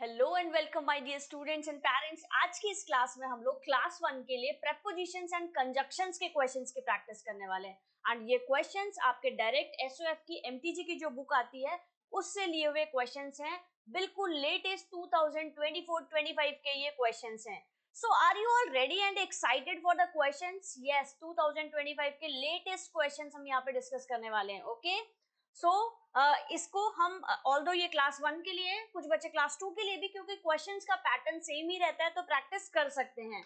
Hello and welcome my dear students and parents. आज की इस क्लास में हम लोग क्लास 1 के लिए प्रेपोजिशंस एंड कंजक्शंस के क्वेश्चंस की प्रैक्टिस करने वाले हैं। एंड ये क्वेश्चंस आपके डायरेक्ट एसओएफ की एमटीजी की जो बुक आती है उससे लिए हुए क्वेश्चंस हैं। बिल्कुल लेटेस्ट 2024-25 के ये क्वेश्चंस हैं। So are you all ready and excited for the questions? Yes, 2025 के लेटेस्ट क्वेश्चंस हम यहाँ पे डिस्कस करने वाले हैं। ओके, सो इसको हम ऑल्दो ये क्लास 1 के लिए, कुछ बच्चे क्लास 2 के लिए भी, क्योंकि क्वेश्चंस का पैटर्न सेम ही रहता है तो प्रैक्टिस कर सकते हैं।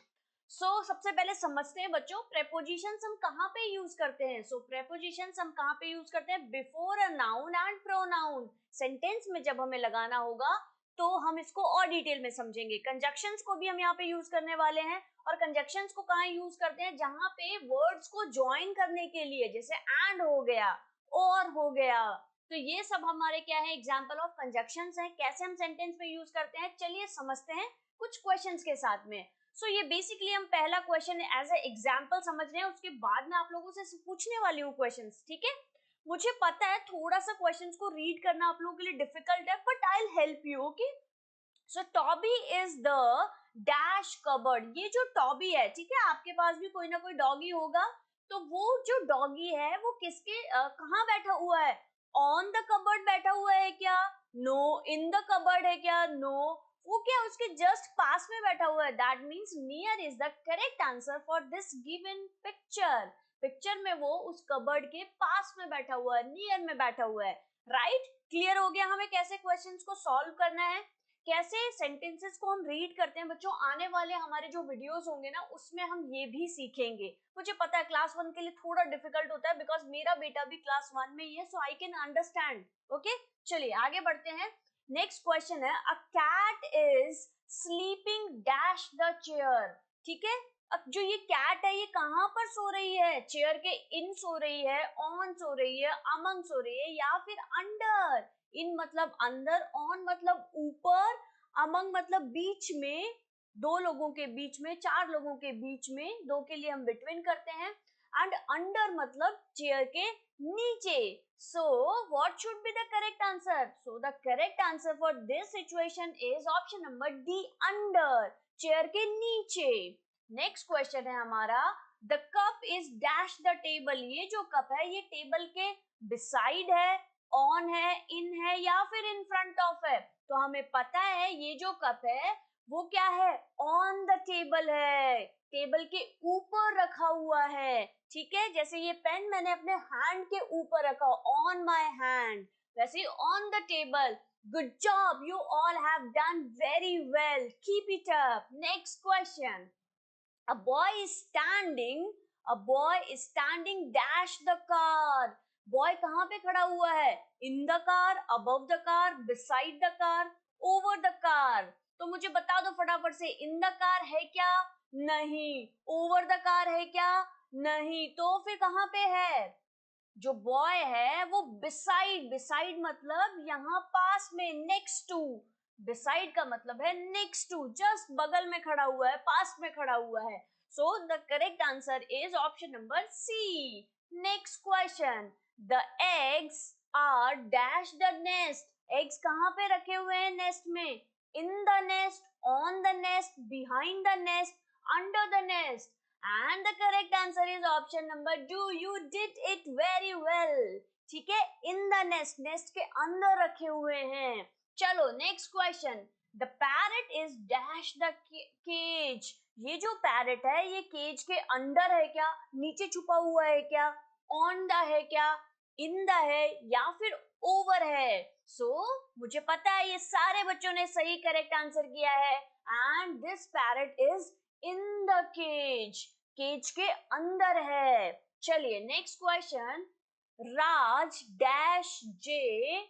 सबसे पहले समझते हैं बच्चों, प्रेपोजिशंस हम कहाँ पे यूज करते हैं। प्रेपोजिशंस हम कहाँ पे यूज करते हैं? Before a noun and pronoun. Sentence में जब हमें लगाना होगा तो हम इसको और डिटेल में समझेंगे। कंजक्शंस को भी हम यहाँ पे यूज करने वाले हैं। और कंजक्शंस को कहाँ यूज करते हैं? जहाँ पे वर्ड्स को ज्वाइन करने के लिए, जैसे एंड हो गया, और हो गया। तो ये सब हमारे क्या है, एग्जाम्पल ऑफ कंजक्शंस हैं। कैसे हम सेंटेंस में यूज करते हैं, चलिए समझते हैं कुछ क्वेश्चंस के साथ में। ये बेसिकली हम पहला क्वेश्चन एज ए एग्जाम्पल समझ रहे हैं, उसके बाद मैं आप लोगों से पूछने वाली हूँ क्वेश्चंस, ठीक है। मुझे पता है थोड़ा सा क्वेश्चंस को रीड करना आप लोगों के लिए डिफिकल्ट है, but I will help you. Okay, so Toby is the dash cupboard. ये जो टॉबी है, ठीक है, आपके पास भी कोई ना कोई डॉगी होगा। तो वो जो डॉगी है वो किसके कहाँ बैठा हुआ है? ऑन द कबर्ड बैठा हुआ है क्या? नो। इन द कबर्ड है क्या? नो। वो क्या उसके जस्ट पास में बैठा हुआ है? That means near is the correct answer for this given picture. Picture में वो उस कबर्ड के पास में बैठा हुआ है, नियर में बैठा हुआ है। राइट, क्लियर हो गया हमें कैसे क्वेश्चंस को सॉल्व करना है, कैसे सेंटेंसेस को हम रीड करते हैं। बच्चों, आने वाले हमारे जो वीडियोस होंगे ना, उसमें हम ये भी सीखेंगे। मुझे पता है क्लास 1 के लिए थोड़ा डिफिकल्ट होता है, बिकॉज मेरा बेटा भी क्लास 1 में ही है, so I can understand. Okay, चलिए आगे बढ़ते हैं। नेक्स्ट क्वेश्चन है, a cat is sleeping dash the chair. ठीक है, अब जो ये कैट है ये कहाँ पर सो रही है? चेयर के इन सो रही है, ऑन सो रही है, अमंग सो रही है, या फिर अंडर। इन मतलब अंदर, ऑन मतलब ऊपर, अमंग मतलब बीच में, दो लोगों के बीच में, चार लोगों के बीच में, दो के लिए हम बिटवीन करते हैं। एंड अंडर मतलब चेयर के नीचे। So what should be the correct answer? So the correct answer for this situation is option number D, under, chair के नीचे। नेक्स्ट क्वेश्चन है हमारा, the cup is dash the table. ये जो cup है ये टेबल के बिसाइड है, ऑन है, इन है, या फिर इन फ्रंट ऑफ है। तो हमें पता है ये जो कप है वो क्या है? ऑन द टेबल है, टेबल के ऊपर रखा हुआ है। ठीक है, जैसे ये पेन मैंने अपने हैंड के ऊपर रखा, ऑन माय हैंड, वैसे on the table. Good job, you all have done very well, keep it up. Next question, a boy is standing a boy is standing dash the car। Boy कहाँ पे खड़ा हुआ है? In the car, above the car, beside the car, over the car. तो मुझे बता दो फटाफट से, इन द कार है क्या? नहीं। ओवर द कार है क्या? नहीं। तो फिर कहाँ पे है? जो बॉय है वो बिसाइड, बिसाइड मतलब यहाँ पास में, नेक्स्ट टू। बिसाइड का मतलब है नेक्स्ट टू, जस्ट बगल में खड़ा हुआ है, पास में खड़ा हुआ है। So the correct answer is option number C. Next question, the eggs are dash the nest. Eggs कहाँ पे रखे हुए हैं नेस्ट में? In the nest, on the nest, behind the nest, under the nest. And the correct answer is option number 2. You did it very well. ठीक है, in the nest, nest के अंदर रखे हुए हैं। चलो next question, the parrot is dash the cage। ये जो पैरट है ये केज के अंदर है क्या? नीचे छुपा हुआ है क्या? ऑन द है क्या? इन द है, या फिर ओवर है? मुझे पता है ये सारे बच्चों ने सही करेक्ट आंसर किया है। And this parrot is in the cage, cage के अंदर है। चलिए next question, Raj dash J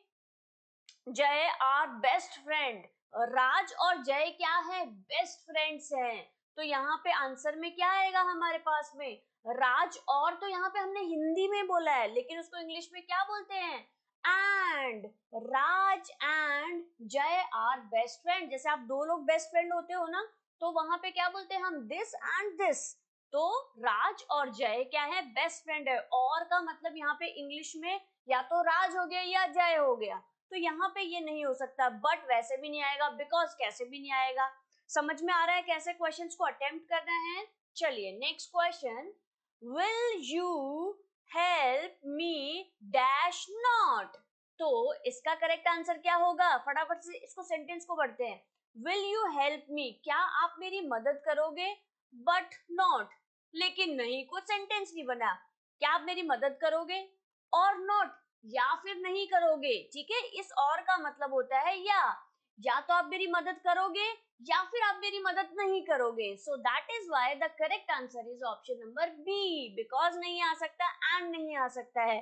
Jay are best friend. राज और जय क्या है? बेस्ट फ्रेंड्स हैं। तो यहाँ पे आंसर में क्या आएगा हमारे पास में? राज और, तो यहाँ पे हमने हिंदी में बोला है, लेकिन उसको इंग्लिश में क्या बोलते हैं? एंड। राज एंड जय आर बेस्ट फ्रेंड। जैसे आप दो लोग बेस्ट फ्रेंड होते हो ना, तो वहां पे क्या बोलते हैं हम? This and this. तो राज और जय क्या है? बेस्ट फ्रेंड है। और का मतलब यहाँ पे इंग्लिश में या तो राज हो गया या जय हो गया। तो यहाँ पे ये नहीं हो सकता, बट वैसे भी नहीं आएगा, बिकॉज कैसे भी नहीं आएगा। समझ में आ रहा है कैसे क्वेश्चंस को अटेम्प्ट करना है। चलिए next question, will you help me dash not. तो इसका करेक्ट आंसर क्या होगा, फटाफट से इसको सेंटेंस को पढ़ते हैं। विल यू हेल्प मी, क्या आप मेरी मदद करोगे, बट नॉट, लेकिन नहीं, कुछ सेंटेंस नहीं बना। क्या आप मेरी मदद करोगे, और नॉट, या फिर नहीं करोगे। ठीक है, इस और का मतलब होता है या तो आप मेरी मदद करोगे या फिर आप मेरी मदद नहीं करोगे। So that is why the correct answer is option number B, because नहीं आ सकता एंड नहीं आ सकता है।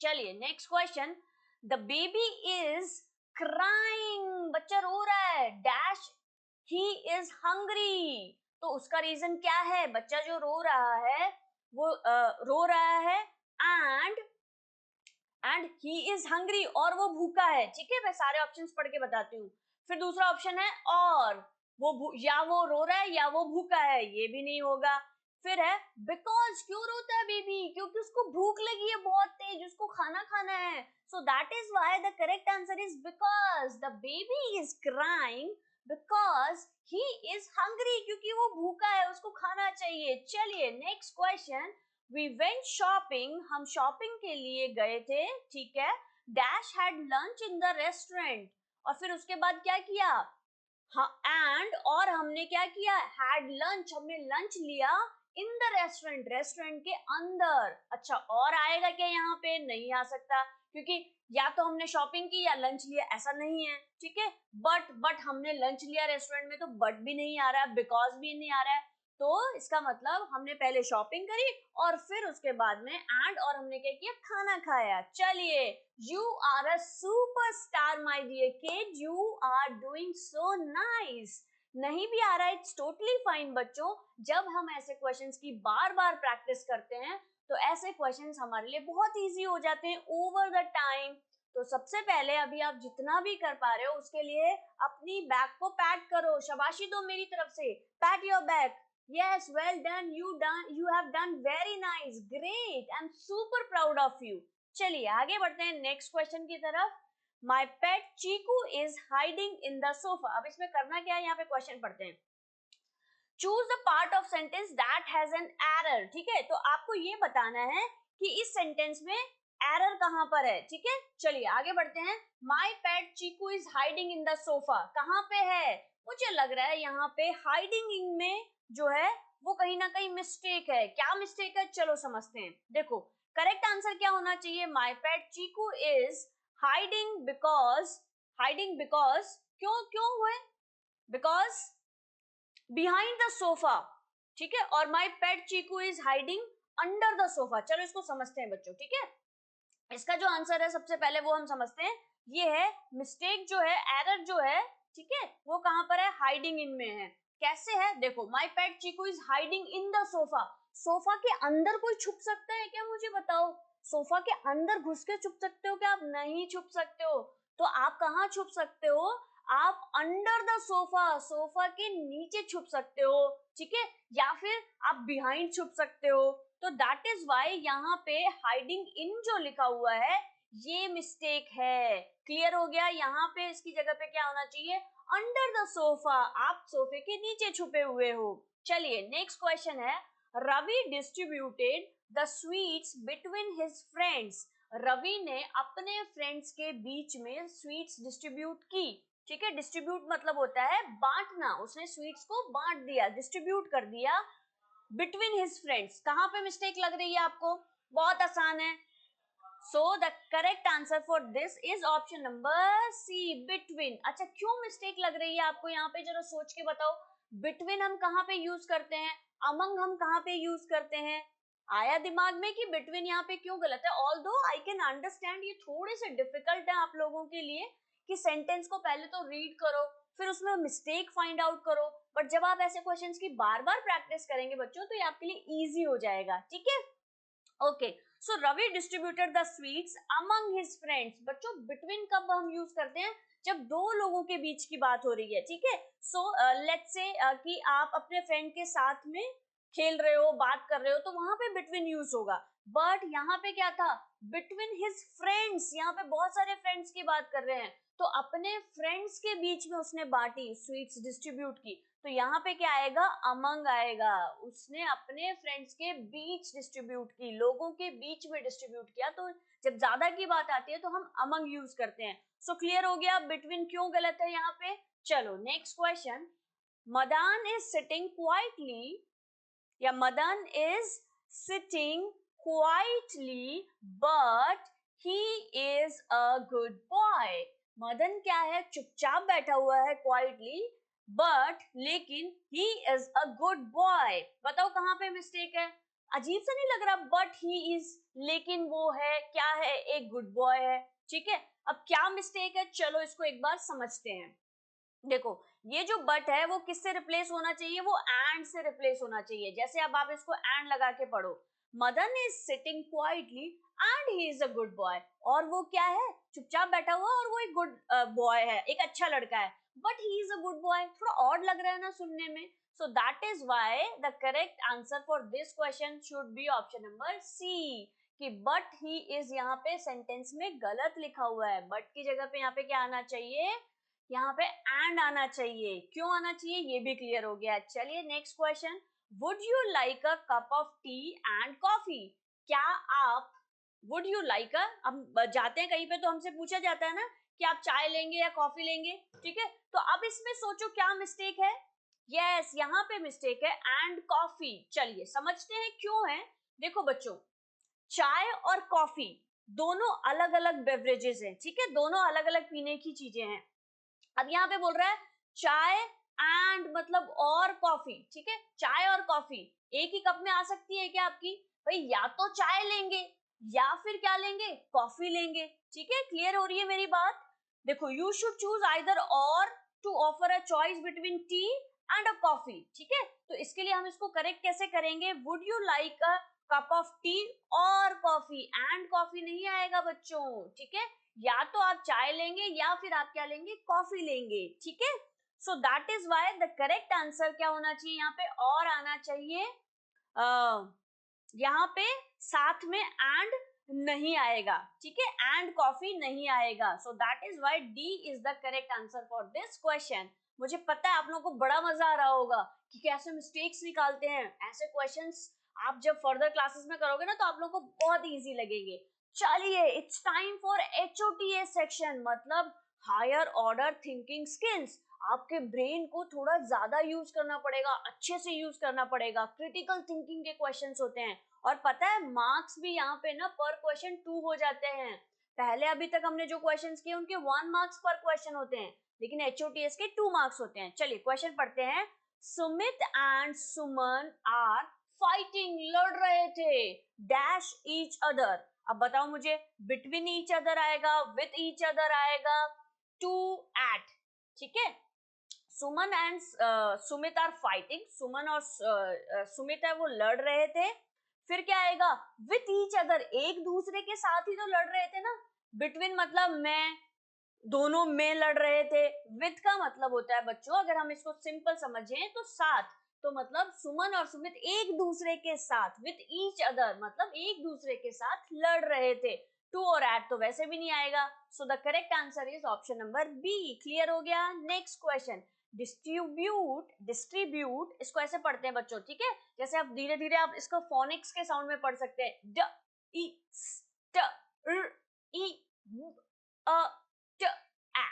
चलिए next question, the baby is crying, बच्चा रो रहा है, डैश ही इज हंग्री। तो उसका रीजन क्या है, बच्चा जो रो रहा है वो रो रहा है एंड ही इज हंग्री, और वो भूखा है। ठीक है, मैं सारे ऑप्शंस पढ़ के बताती हूँ। फिर दूसरा ऑप्शन है और या वो रो रहा है या वो भूखा है, ये भी नहीं होगा। फिर है बिकॉज, क्यों रोता है बेबी, क्योंकि उसको भूख लगी है बहुत तेज, उसको खाना खाना है। So that is why the correct answer is because the baby is crying because he is hungry, क्योंकि वो भूखा है, उसको खाना चाहिए। चलिए next question, we went shopping, हम शॉपिंग के लिए गए थे। ठीक है, dash had lunch in the restaurant, और फिर उसके बाद क्या किया, हाँ एंड, और हमने क्या किया, हैड लंच, हमने लंच लिया इन द रेस्टोरेंट, रेस्टोरेंट के अंदर। अच्छा, और आएगा क्या यहाँ पे, नहीं आ सकता, क्योंकि या तो हमने शॉपिंग की या लंच लिया, ऐसा नहीं है। ठीक है, बट हमने लंच लिया रेस्टोरेंट में, तो बट भी नहीं आ रहा है, बिकॉज भी नहीं आ रहा है। तो इसका मतलब हमने पहले शॉपिंग करी और फिर उसके बाद में एंड, और हमने क्या किया, खाना खाया। चलिए, you are a superstar my dear kid, you are doing so nice. नहीं भी आ रहा है, इट्स टोटली फाइन बच्चों। जब हम ऐसे क्वेश्चंस की बार बार प्रैक्टिस करते हैं तो ऐसे क्वेश्चंस हमारे लिए बहुत इजी हो जाते हैं ओवर द टाइम। तो सबसे पहले अभी आप जितना भी कर पा रहे हो उसके लिए अपनी बैक को पैट करो, शाबाशी दो मेरी तरफ से, PAT your back. Yes, well done. You have done very nice. Great. I'm super proud of you. चलिए आगे बढ़ते हैं नेक्स्ट क्वेश्चन की तरफ। My pet Chiku is hiding in the sofa. अब इसमें करना क्या है, यहाँ पे क्वेश्चन पढ़ते हैं। Choose the part of sentence that has an error. ठीक है, तो आपको ये बताना है कि इस सेंटेंस में एरर कहां पर है। ठीक है, चलिए आगे बढ़ते हैं। My pet Chiku is hiding in the sofa. कहां पे है, मुझे लग रहा है यहाँ पे हाइडिंग इन में जो है वो कहीं ना कहीं मिस्टेक है। क्या मिस्टेक है, चलो समझते हैं। देखो करेक्ट आंसर क्या होना चाहिए, माई pet Cheeku is hiding because क्यों क्यों हुए, बिकॉज बिहाइंड द सोफा। ठीक है, और my pet Cheeku is hiding under the sofa. चलो इसको समझते हैं बच्चों। ठीक है, इसका जो आंसर है सबसे पहले वो हम समझते हैं। ये है मिस्टेक जो है, एरर जो है, ठीक है, वो कहां पर है, हाइडिंग इन में है। कैसे है, देखो my pet Cheeku is hiding in the sofa. Sofa के अंदर कोई छुप सकता है क्या, मुझे बताओ। सोफा के अंदर घुस के छुप सकते हो क्या, आप नहीं छुप सकते हो। तो आप कहाँ छुप सकते हो, आप अंडर द सोफा, सोफा के नीचे छुप सकते हो। ठीक है, या फिर आप बिहाइंड छुप सकते हो। तो दैट इज वाई यहाँ पे हाइडिंग इन जो लिखा हुआ है ये मिस्टेक है। क्लियर हो गया, यहाँ पे इसकी जगह पे क्या होना चाहिए, अंडर द सोफा, आप सोफे के नीचे छुपे हुए हो। चलिए नेक्स्ट क्वेश्चन है, Ravi distributed the sweets between his friends. Ravi ने अपने फ्रेंड्स के बीच में स्वीट्स डिस्ट्रीब्यूट की। ठीक है, डिस्ट्रीब्यूट मतलब होता है बांटना, उसने स्वीट्स को बांट दिया, डिस्ट्रीब्यूट कर दिया बिटवीन हिज फ्रेंड्स। कहां पे मिस्टेक लग रही है आपको, बहुत आसान है। So the correct answer for this is option number C, between. अच्छा, क्यों मिस्टेक लग रही है आपको यहाँ पे, जरा सोच के बताओ। बिटवीन हम कहाँ पे यूज करते हैं, अमंग हम कहाँ पे यूज करते हैं, आया दिमाग में कि बिटवीन यहाँ पे क्यों गलत है। ऑल्दो आई कैन अंडरस्टैंड ये थोड़े से डिफिकल्ट है आप लोगों के लिए कि सेंटेंस को पहले तो रीड करो फिर उसमें मिस्टेक फाइंड आउट करो, बट जब आप ऐसे क्वेश्चंस की बार बार प्रैक्टिस करेंगे बच्चों तो ये आपके लिए इजी हो जाएगा। ठीक है, okay. So Ravi distributed the sweets among his friends. बच्चों बिटवीन कब हम यूज करते हैं, जब दो लोगों के बीच की बात हो रही है। ठीक है, सो लेट्स से कि आप अपने फ्रेंड के साथ में खेल रहे हो, बात कर रहे हो, तो वहां पे बिटवीन यूज होगा। बट यहाँ पे क्या था, बिटवीन हिज फ्रेंड्स, यहाँ पे बहुत सारे फ्रेंड्स की बात कर रहे हैं, तो अपने फ्रेंड्स के बीच में उसने बांटी, स्वीट्स डिस्ट्रीब्यूट की, तो यहाँ पे क्या आएगा, अमंग आएगा, उसने अपने फ्रेंड्स के बीच डिस्ट्रीब्यूट की, लोगों के बीच में डिस्ट्रीब्यूट किया। तो जब ज्यादा की बात आती है तो हम अमंग यूज करते हैं। सो क्लियर हो गया बिटवीन क्यों गलत है यहाँ पे। चलो next question, Madan is sitting quietly, या Madan is sitting quietly but he is a good boy। Madan क्या है, चुपचाप बैठा हुआ है quietly, but लेकिन he is a good boy। बताओ कहाँ पे मिस्टेक है, अजीब सा नहीं लग रहा, but he is, लेकिन वो है क्या है, एक गुड बॉय है। ठीक है, अब क्या मिस्टेक है, चलो इसको एक बार समझते हैं। देखो ये जो बट है वो किससे रिप्लेस होना चाहिए, वो एंड से रिप्लेस होना चाहिए। जैसे अब आप इसको एंड लगा के पढ़ो, Madan is sitting quietly and he is a good boy, और वो क्या है, चुपचाप बैठा हुआ और वो एक गुड बॉय है, एक अच्छा लड़का है, but he is a good boy, थोड़ा ऑड लग रहा है ना सुनने में। So that is why the correct answer for this question should be option number C, कि बट ही इज यहाँ पे सेंटेंस में गलत लिखा हुआ है, बट की जगह पे यहाँ पे क्या आना चाहिए, यहाँ पे एंड आना चाहिए। क्यों आना चाहिए ये भी क्लियर हो गया। चलिए next question, would you like a cup of T and coffee, क्या आप, वुड यू लाइक अ, हम जाते हैं कहीं पे तो हमसे पूछा जाता है ना कि आप चाय लेंगे या कॉफी लेंगे, ठीक है, तो अब इसमें सोचो क्या मिस्टेक है। यस यहाँ पे मिस्टेक है एंड कॉफी। चलिए समझते हैं क्यों है। देखो बच्चों, चाय और कॉफी दोनों अलग अलग बेवरेजेस हैं, ठीक है, दोनों अलग अलग पीने की चीजें हैं। अब यहाँ पे बोल रहा है चाय एंड मतलब और कॉफी, ठीक है, चाय और कॉफी एक ही कप में आ सकती है क्या आपकी, भाई या तो चाय लेंगे या फिर क्या लेंगे, कॉफी लेंगे। ठीक है, क्लियर हो रही है मेरी बात। देखो you should choose either or to offer a choice between tea and a coffee. ठीक है, तो इसके लिए हम इसको करेक्ट कैसे करेंगे, would you like a cup of T और कॉफी, एंड कॉफी नहीं आएगा बच्चों। ठीक है, या तो आप चाय लेंगे या फिर आप क्या लेंगे, कॉफी लेंगे। ठीक है, so that is why the correct answer क्या होना चाहिए, यहाँ पे और आना चाहिए, यहाँ पे साथ में एंड नहीं आएगा। ठीक है, एंड कॉफी नहीं आएगा। सो that is why D is the correct answer for this question. मुझे पता है आप लोगों को बड़ा मजा आ रहा होगा कि कैसे मिस्टेक्स निकालते हैं, ऐसे क्वेश्चंस आप जब फर्दर क्लासेस में करोगे ना तो आप लोगों को बहुत इजी लगेंगे। चलिए it's time for HOTA section, मतलब हायर ऑर्डर थिंकिंग स्किल्स। आपके ब्रेन को थोड़ा ज्यादा यूज करना पड़ेगा, अच्छे से यूज करना पड़ेगा, क्रिटिकल थिंकिंग के क्वेश्चंस होते हैं। और पता है मार्क्स भी यहाँ पे ना पर क्वेश्चन 2 हो जाते हैं। पहले अभी तक हमने जो क्वेश्चंस किए उनके 1 मार्क्स पर क्वेश्चन होते हैं, लेकिन HOTS के 2 मार्क्स होते हैं। चलिए क्वेश्चन पढ़ते हैं। Sumit and Suman are fighting, लड़ रहे थे, डैश ईच अदर। अब बताओ मुझे, बिटवीन ईच अदर आएगा, विथ ईच अदर आएगा, टू एट। ठीक है, Suman and Sumit are fighting, Suman और सुमित है वो लड़ रहे थे। फिर क्या आएगा, विथ ईच अदर, एक दूसरे के साथ ही तो लड़ रहे थे ना। बिटवीन मतलब मैं, दोनों में लड़ रहे थे। विथ का मतलब होता है बच्चों, अगर हम इसको सिंपल समझें तो साथ, तो मतलब सुमन और सुमित एक दूसरे के साथ, विथ ईच अदर मतलब एक दूसरे के साथ लड़ रहे थे। टू और एट तो वैसे भी नहीं आएगा। So the correct answer is option number B. Clear हो गया। नेक्स्ट क्वेश्चन, डिस्ट्रीब्यूट, डिस्ट्रीब्यूट इसको ऐसे पढ़ते हैं बच्चों, ठीक है, जैसे आप धीरे धीरे आप इसको फोनिक्स के साउंड में पढ़ सकते हैं, ड ई ट र ई अ ट आ,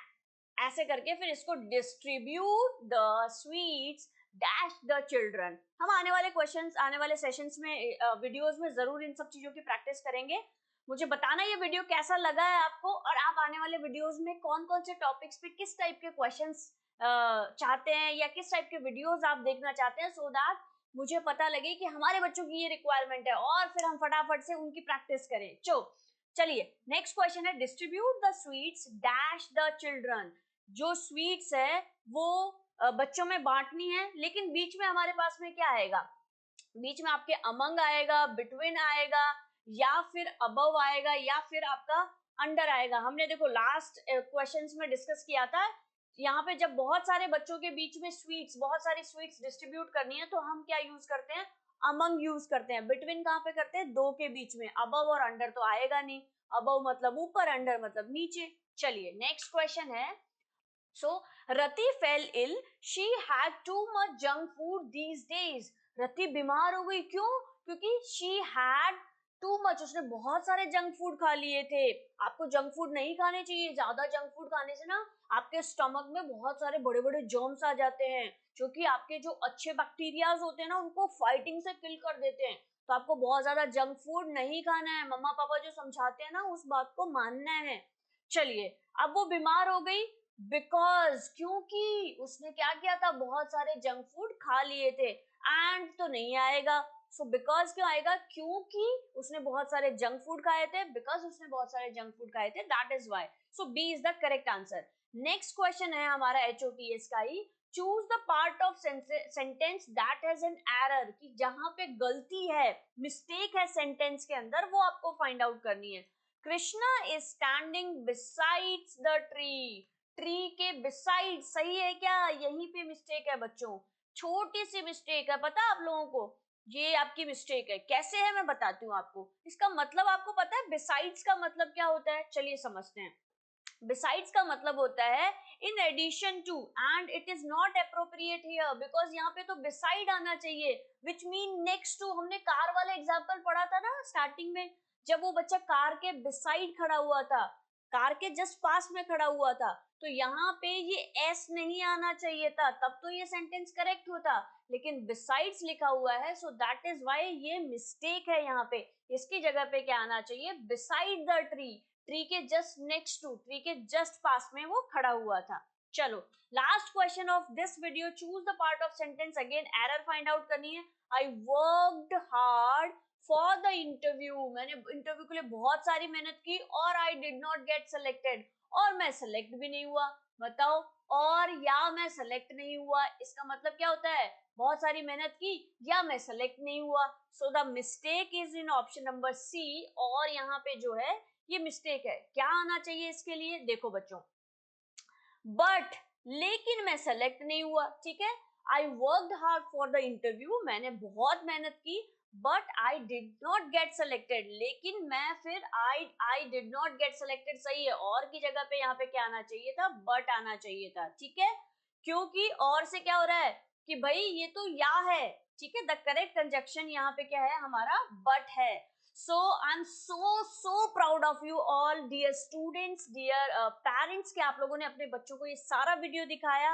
ऐसे करके फिर इसको distribute the sweets dash the children. हम आने वाले क्वेश्चंस, आने वाले सेशंस में, वीडियोस में जरूर इन सब चीजों की प्रैक्टिस करेंगे। मुझे बताना ये वीडियो कैसा लगा है आपको, और आप आने वाले वीडियोस में कौन कौन से टॉपिक्स पे किस टाइप के क्वेश्चंस चाहते हैं, या किस टाइप के वीडियोस आप देखना चाहते हैं, सो दैट मुझे पता लगे कि हमारे बच्चों की ये रिक्वायरमेंट है, और फिर हम फटाफट से उनकी प्रैक्टिस करें। चलिए नेक्स्ट क्वेश्चन है, distribute the sweets dash the children. जो स्वीट्स है वो बच्चों में बांटनी है, लेकिन बीच में हमारे पास में क्या आएगा, बीच में आपके अमंग आएगा, बिटवीन आएगा, या फिर अबव आएगा, या फिर आपका अंडर आएगा। हमने देखो लास्ट क्वेश्चंस में डिस्कस किया था, यहाँ पे जब बहुत सारे बच्चों के बीच में स्वीट्स, बहुत सारी स्वीट्स डिस्ट्रीब्यूट करनी है तो हम क्या यूज करते हैं, अमंग यूज करते हैं, बिटवीन कहाँ पे करते हैं, दो के बीच में, अबव और अंडर तो आएगा नहीं, अबव मतलब ऊपर, अंडर मतलब नीचे। चलिए नेक्स्ट क्वेश्चन है, so Rati fell ill, she had too much junk food these days। रति बीमार हो गई, क्यों, क्योंकि she had too much, उसने बहुत सारे जंक फूड खा लिए थे। आपको जंक फूड नहीं खाने चाहिए, ज्यादा जंक फूड खाने से ना आपके स्टमक में बहुत सारे बड़े बड़े जर्म्स आ जाते हैं, जो कि आपके जो अच्छे बैक्टीरियाज होते हैं ना उनको फाइटिंग से किल कर देते हैं। तो आपको बहुत ज्यादा जंक फूड नहीं खाना है, मम्मा पापा जो समझाते हैं ना उस बात को मानना है। चलिए, अब वो बीमार हो गई बिकॉज, क्योंकि उसने क्या किया था, बहुत सारे जंक फूड खा लिए थे। एंड तो नहीं आएगा, सो बिकॉज क्यों आएगा, क्योंकि उसने बहुत सारे जंक फूड खाए थे, बिकॉज उसने बहुत सारे जंक फूड खाए थे, that is why. So B is the correct answer. Next question है हमारा HOTS का ही, choose the part of sentence that has an error, कि जहां पे गलती है, मिस्टेक है सेंटेंस के अंदर, वो आपको फाइंड आउट करनी है। Krishna is standing besides the tree, tree के बिसाइड सही है क्या, यहीं पे मिस्टेक है बच्चों, छोटी सी मिस्टेक है, पता आप लोगों को, ये आपकी मिस्टेक है। कैसे है मैं बताती हूँ आपको, इसका मतलब आपको पता है बिसाइड्स का मतलब क्या होता है, चलिए समझते हैं। बिसाइड्स का मतलब होता है in addition to, and it is not appropriate here, because यहाँ पे तो बिसाइड आना चाहिए, विच मीन नेक्स्ट टू। हमने कार वाला एग्जांपल पढ़ा था ना स्टार्टिंग में, जब वो बच्चा कार के बिसाइड खड़ा हुआ था, कार के जस्ट पास में खड़ा हुआ था, तो यहाँ पे ये एस नहीं आना चाहिए था, तब तो ये सेंटेंस करेक्ट होता, लेकिन बिसाइड्स लिखा हुआ है, सो दैट इज व्हाई ये मिस्टेक है। यहाँ पे इसकी जगह पे क्या आना चाहिए, बिसाइड द ट्री, ट्री के जस्ट नेक्स्ट टू, ट्री के जस्ट पास में वो खड़ा हुआ था। चलो last question of this video, choose the part of sentence, again error find out करनी है। I worked hard for the interview, मैंने इंटरव्यू के लिए बहुत सारी मेहनत की, और I did not get selected, और मैं सिलेक्ट भी नहीं हुआ। बताओ, और या मैं सिलेक्ट नहीं हुआ, इसका मतलब क्या होता है, बहुत सारी मेहनत की या मैं सिलेक्ट नहीं हुआ। So the mistake is in option number C, और यहाँ पे जो है ये मिस्टेक है। क्या आना चाहिए इसके लिए, देखो बच्चों, बट, लेकिन मैं सेलेक्ट नहीं हुआ, ठीक है। I worked hard for the interview, मैंने बहुत मेहनत की, but I did not get selected, लेकिन मैं फिर I did not get selected सही है, और की जगह पे यहाँ पे क्या आना चाहिए था, बट आना चाहिए था, ठीक है। क्योंकि और से क्या हो रहा है कि भाई ये तो या है, ठीक है, द करेक्ट कंजक्शन यहाँ पे क्या है हमारा, बट है। So I'm so proud of you all, dear students, dear parents, कि आप लोगों ने अपने बच्चों को ये सारा वीडियो दिखाया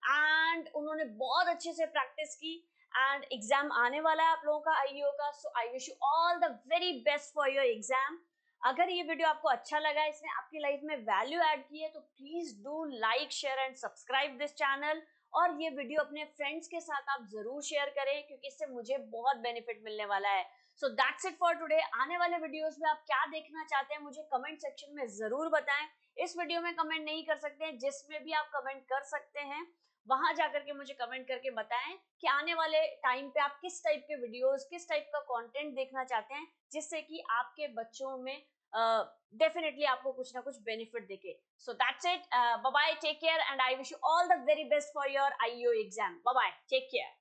एंड उन्होंने बहुत अच्छे से प्रैक्टिस की, एंड एग्जाम आने वाला है आप लोगों का IEO का। So I wish you all the very best for your exam. अगर ये वीडियो आपको अच्छा लगा, इसने आपकी लाइफ में वैल्यू ऐड की है, तो please do like, share and subscribe this channel, और ये वीडियो अपने फ्रेंड्स के साथ आप जरूर शेयर करें, क्योंकि इससे मुझे बहुत बेनिफिट मिलने वाला है। सो दैट्स इट फॉर टुडे। आने वाले वीडियोस में आप क्या देखना चाहते हैं मुझे कमेंट सेक्शन में जरूर बताएं। इस वीडियो में कमेंट नहीं कर सकते हैं, जिसमें भी आप कमेंट कर सकते हैं, वहां जाकर के मुझे कमेंट करके बताएं कि आने वाले टाइम पे आप किस टाइप के वीडियोस, किस टाइप का कंटेंट देखना चाहते हैं, जिससे कि आपके बच्चों में डेफिनेटली आपको कुछ ना कुछ बेनिफिट दिखे। So that's it, bye bye, take care, and I wish you all the very best for your IEO exam. Bye bye, take care.